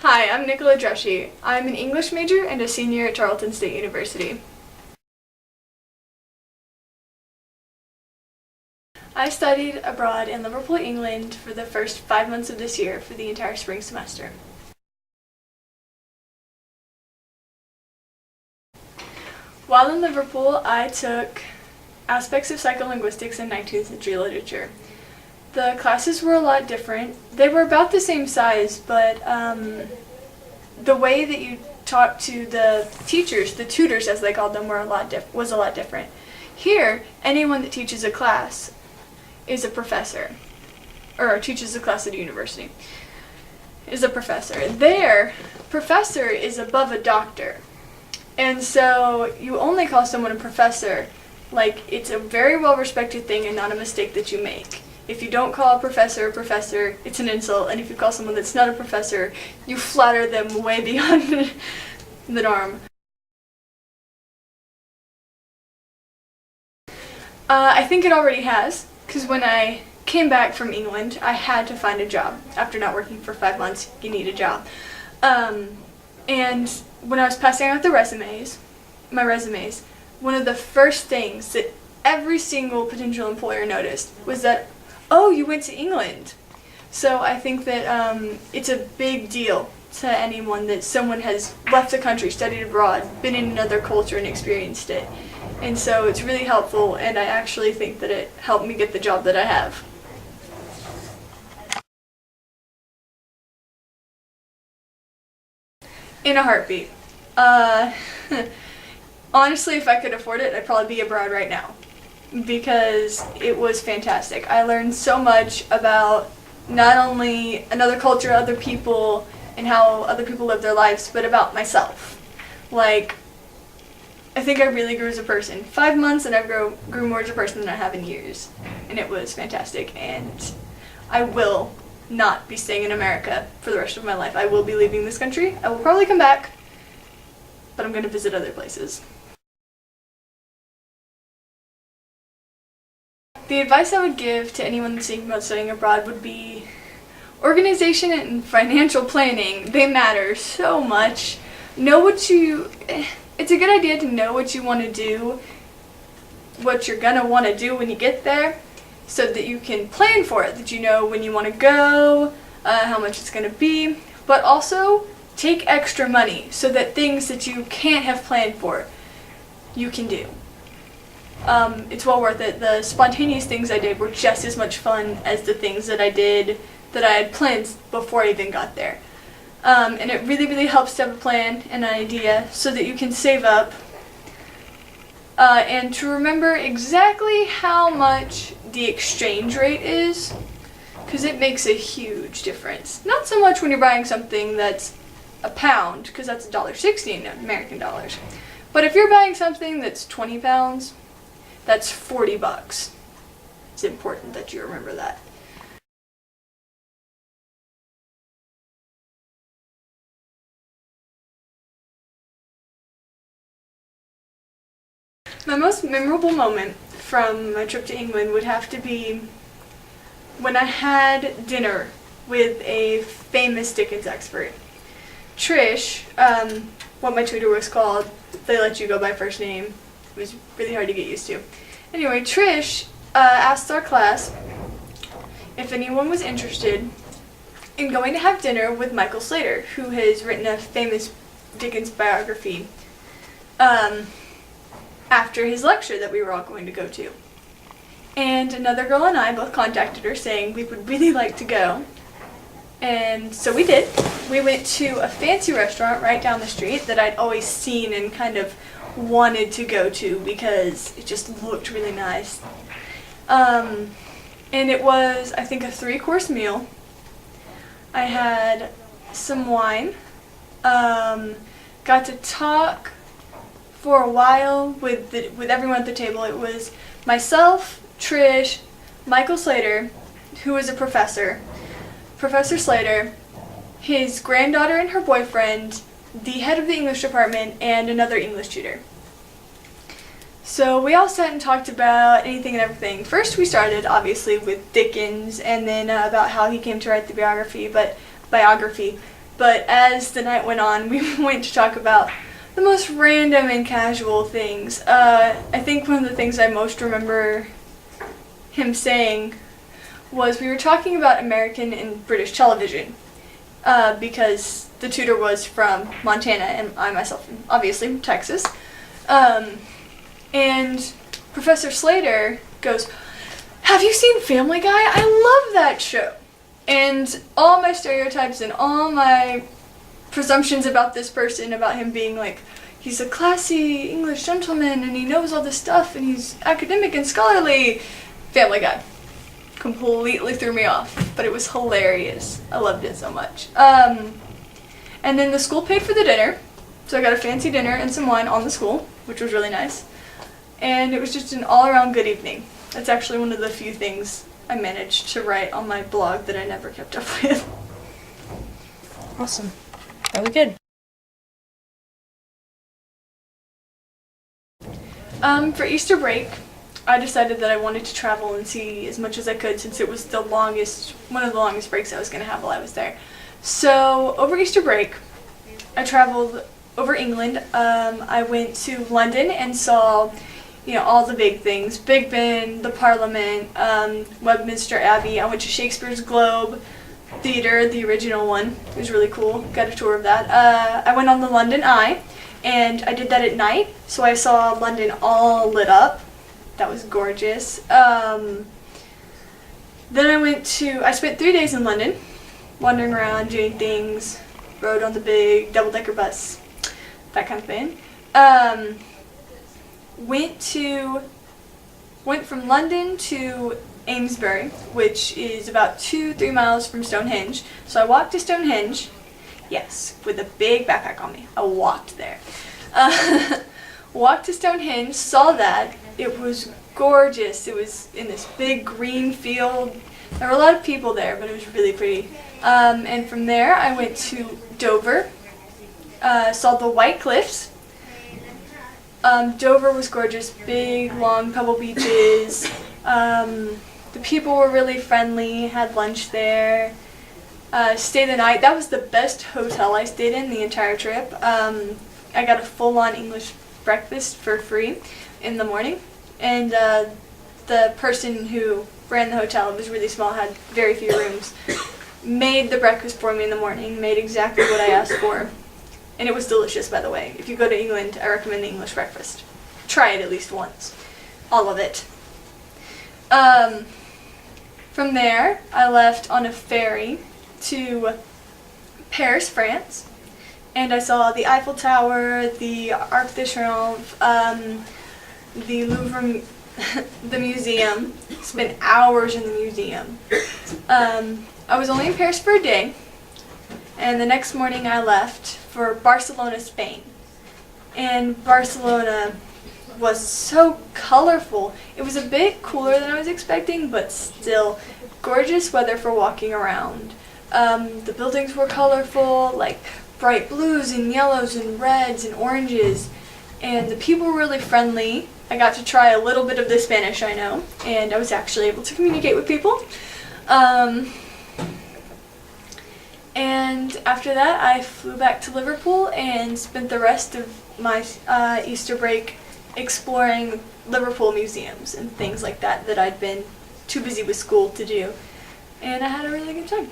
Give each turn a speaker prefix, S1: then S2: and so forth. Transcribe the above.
S1: Hi, I'm Nicola Droshe. I'm an English major and a senior at Tarleton State University. I studied abroad in Liverpool, England for the first 5 months of this year for the entire spring semester. While in Liverpool, I took aspects of psycholinguistics and 19th century literature. The classes were a lot different. They were about the same size, but the way that you talked to the teachers, the tutors as they called them, was a lot different. Here, anyone that teaches a class is a professor, or teaches a class at a university, is a professor. There, professor is above a doctor. And so you only call someone a professor like it's a very well-respected thing and not a mistake that you make. If you don't call a professor, it's an insult, and if you call someone that's not a professor, you flatter them way beyond the norm. I think it already has, because when I came back from England, I had to find a job. After not working for 5 months, you need a job. And when I was passing out my resumes, one of the first things that every single potential employer noticed was that, oh, you went to England. So I think that it's a big deal to anyone that someone has left the country, studied abroad, been in another culture and experienced it. And so it's really helpful, and I actually think that it helped me get the job that I have. In a heartbeat. Honestly, if I could afford it, I'd probably be abroad right now, because it was fantastic. I learned so much about not only another culture, other people, and how other people live their lives, but about myself. I think I really grew as a person. 5 months and I grew more as a person than I have in years. And it was fantastic, and I will not be staying in America for the rest of my life. I will be leaving this country. I will probably come back, but I'm going to visit other places. The advice I would give to anyone that's thinking about studying abroad would be organization and financial planning. They matter so much. It's a good idea to know what you want to do, what you're going to want to do when you get there, so that you can plan for it, that you know when you want to go, how much it's going to be, but also take extra money so that things that you can't have planned for, you can do. It's well worth it. The spontaneous things I did were just as much fun as the things that I did that I had planned before I even got there. And it really, really helps to have a plan and an idea so that you can save up and to remember exactly how much the exchange rate is, because it makes a huge difference. Not so much when you're buying something that's a pound, because that's $1.60 in American dollars. But if you're buying something that's 20 pounds, that's $40. It's important that you remember that. My most memorable moment from my trip to England would have to be when I had dinner with a famous Dickens expert. Trish, what my tutor was called, they let you go by first name. It was really hard to get used to. Anyway, Trish asked our class if anyone was interested in going to have dinner with Michael Slater, who has written a famous Dickens biography, after his lecture that we were all going to go to. And another girl and I both contacted her saying we would really like to go. And so we did. We went to a fancy restaurant right down the street that I'd always seen and kind of wanted to go to because it just looked really nice. And it was, I think, a 3-course meal. I had some wine, got to talk for a while with everyone at the table. It was myself, Trish, Michael Slater, who was a professor, Professor Slater, his granddaughter and her boyfriend, the head of the English department, and another English tutor. So we all sat and talked about anything and everything. First we started, obviously, with Dickens, and then about how he came to write the biography, But as the night went on, we went to talk about the most random and casual things. I think one of the things I most remember him saying was we were talking about American and British television, because the tutor was from Montana and I myself obviously from Texas. And Professor Slater goes, "Have you seen Family Guy? I love that show." And all my stereotypes and all my presumptions about this person, about him being like, he's a classy English gentleman and he knows all this stuff and he's academic and scholarly. Family Guy completely threw me off, but it was hilarious. I loved it so much. And then the school paid for the dinner, so I got a fancy dinner and some wine on the school, which was really nice. And it was just an all-around good evening. That's actually one of the few things I managed to write on my blog that I never kept up with.
S2: Awesome. Really good.
S1: For Easter break, I decided that I wanted to travel and see as much as I could, since it was one of the longest breaks I was going to have while I was there. So over Easter break, I traveled over England. I went to London and saw, all the big things: Big Ben, the Parliament, Westminster Abbey. I went to Shakespeare's Globe Theatre, the original one. It was really cool. Got a tour of that. I went on the London Eye, and I did that at night, so I saw London all lit up. That was gorgeous. Then I spent 3 days in London, wandering around, doing things, rode on the big double-decker bus, that kind of thing. Went from London to Amesbury, which is about 2-3 miles from Stonehenge. So I walked to Stonehenge, yes, with a big backpack on me. I walked there. Walked to Stonehenge, saw that. It was gorgeous. It was in this big green field. There were a lot of people there, but it was really pretty. And from there, I went to Dover, saw the White Cliffs. Dover was gorgeous, big, long pebble beaches. The people were really friendly, had lunch there. Stayed the night. That was the best hotel I stayed in the entire trip. I got a full-on English breakfast for free in the morning, and the person who ran the hotel, it was really small, had very few rooms, made the breakfast for me in the morning, made exactly what I asked for, and it was delicious, by the way. If you go to England, I recommend the English breakfast. Try it at least once. All of it. From there, I left on a ferry to Paris, France, and I saw the Eiffel Tower, the Arc de Triomphe, the Louvre, the museum. Spent hours in the museum. I was only in Paris for a day, and the next morning I left for Barcelona, Spain. And Barcelona was so colorful. It was a bit cooler than I was expecting, but still gorgeous weather for walking around. The buildings were colorful, like bright blues and yellows and reds and oranges, and the people were really friendly. I got to try a little bit of the Spanish I know, and I was actually able to communicate with people. And after that, I flew back to Liverpool and spent the rest of my Easter break exploring Liverpool museums and things like that I'd been too busy with school to do. And I had a really good time.